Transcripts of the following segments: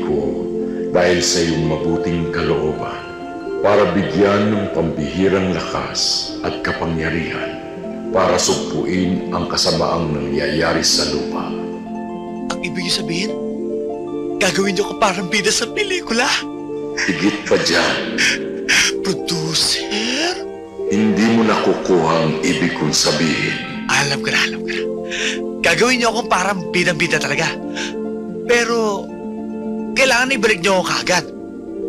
ko dahil sa iyong mabuting kalooban para bigyan ng pambihirang lakas at kapangyarihan para sugpuin ang kasamaang nangyayari sa lupa. Ang ibig niyo sabihin, gagawin niyo ko parang bida sa pelikula? Higit pa dyan, Producer? hindi mo nakukuha ang ibig kong sabihin. Alam ko na. Gagawin niyo akong parang bidang-bida talaga. Pero, kailangan ibalik niyo ako kaagad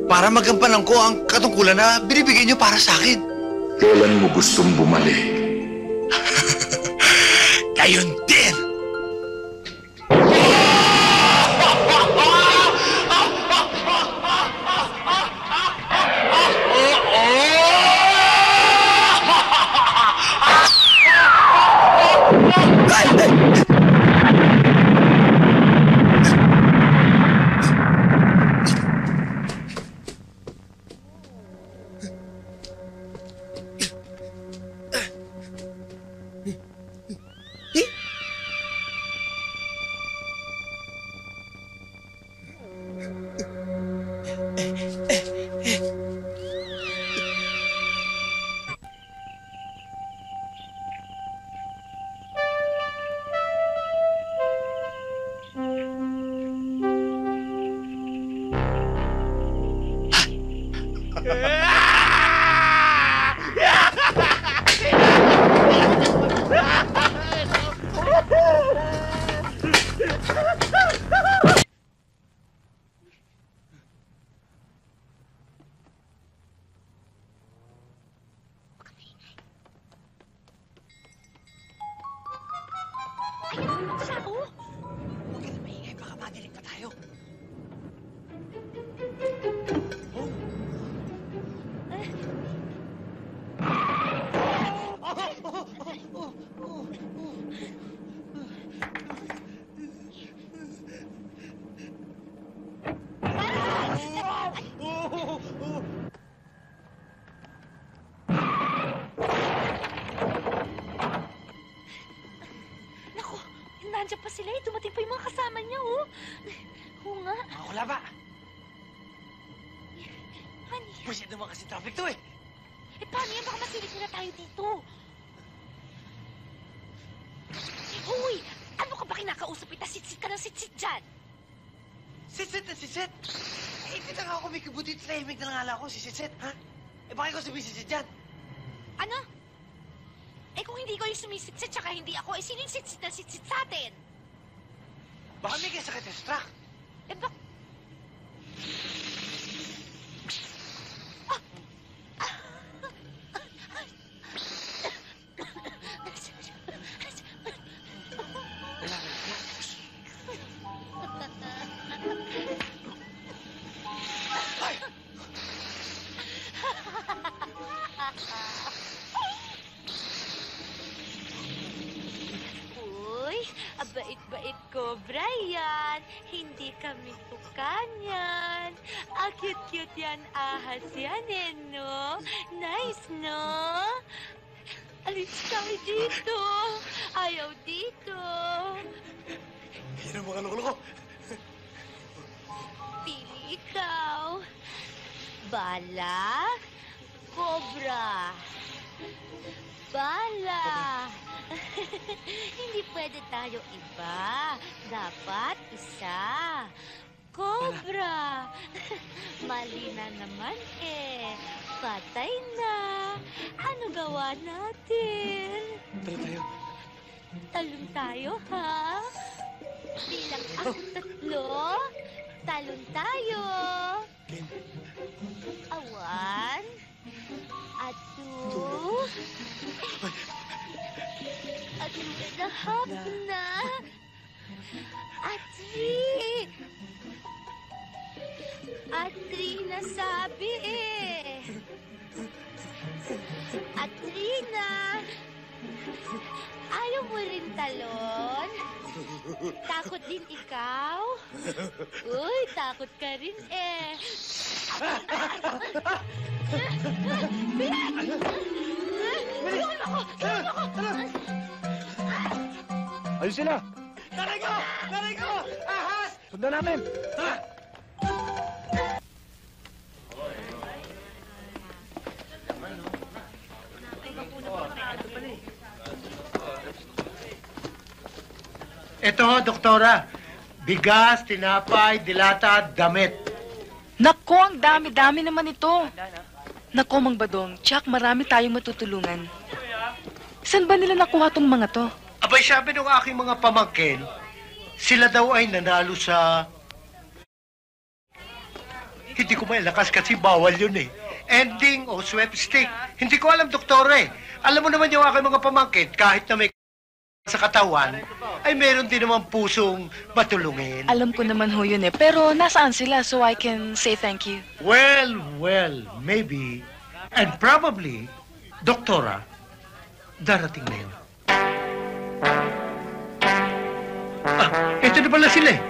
para magampanan ko ang katungkulan na binibigay niyo para sa akin. Kailan mo gustong bumalik? Gayon din! Nandiyan pa sila eh. Dumating pa yung mga kasama niya, oh. Oo nga. Ako wala ba? Honey. Masyado naman kasi traffic to eh. Eh, paano yan? Baka masilip nila tayo dito. Hoy! Ano ka ba kinakausap? Sitsit ka ng sitsit dyan. Sitsit na sitsit? Eh, hindi na nga ako may kabutit sa tahimik na langala ko, si sitsit, ha? Eh, bakit ko sabihin sitsit dyan? Ano? Eh, kung hindi ko yung sumisitsit, tsaka hindi ako, eh, sino yung sitsit na sitsit sa atin? Baka may kaya sakit sa truck. Eh, bak... Abait-bait ko, Brian. Hindi kami tukanyan. Cute-cute yan, ahas yan, eh, no? Nice, no? Alis tayo dito. Ayaw dito. Yan ang mga loko-loko. Pili ikaw. Bala, cobra. Bala. Hindi pwede tayo iba. Dapat isa. Cobra. Mali na naman eh. Patay na. Ano gawa natin? Tara tayo. Talon tayo, ha? Bilang ako 3. Talon tayo. Game. 1, 2, at 2.5 na. At 3. At 3 na sabi eh. At 3 na. Ayaw mo rin talon? Takot din ikaw? Uy, takot ka rin eh. Tulungan ako! Tulungan ako! Ayun sila! Nanay ko! Nanay ko! Ahas! Sundan namin! Tara! Ito, doktora. Bigas, tinapay, dilata, damit. Nako, ang dami-dami naman ito. Nako, Mang Badong, Chuck, marami tayong matutulungan. Saan ba nila nakuha tong mga to? Abay, sabi ng aking mga pamangkin, sila daw ay nanalo sa... Hindi ko malakas kasi bawal yun eh. Ending o sweepstake. Hindi ko alam, doktora eh. Alam mo naman yung aking mga pamangkin, kahit na may sa katawan, ay meron din naman pusong matulungin. Alam ko naman ho yun eh, pero nasaan sila so I can say thank you? Well, maybe, and probably, doktora, darating na yun. Ito na pala sila eh.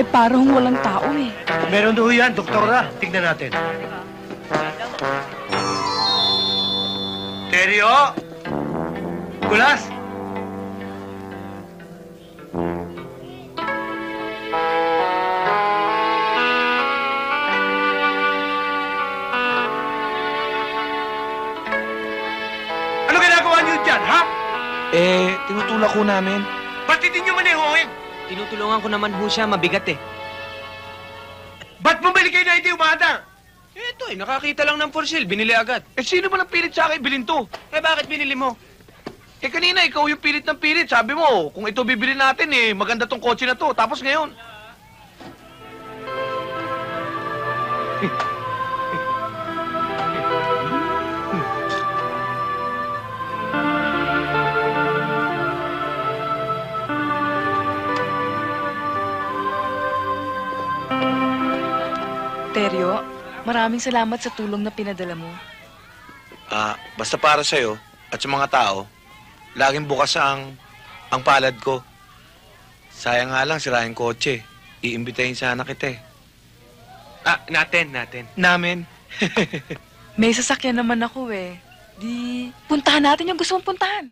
Eh, parang walang tao eh. Meron na ho yan, doktora. Tingnan natin. Teryo! Gulas! Ano ginagawa niyo dyan, ha? Tinutulak ko namin. Ba't hindi niyo manehoin? Tinutulungan ko naman ho siya, mabigat eh. Ba't bumili kayo na hindi umada? Eto nakakita lang ng for sale, binili agad. Sino ba nang pilit sa akin bilhin to? Bakit binili mo? Kanina ikaw yung pilit ng pilit. Sabi mo, kung ito bibili natin maganda tong kotse na to. Tapos ngayon. Teryo, maraming salamat sa tulong na pinadala mo. Basta para sa'yo at sa mga tao, laging bukas ang palad ko. Sayang nga lang, sirahin kotse. Iimbitahin sana kita eh. Natin. Namin. May sasakyan naman ako eh. Di, puntahan natin yung gusto mong puntahan.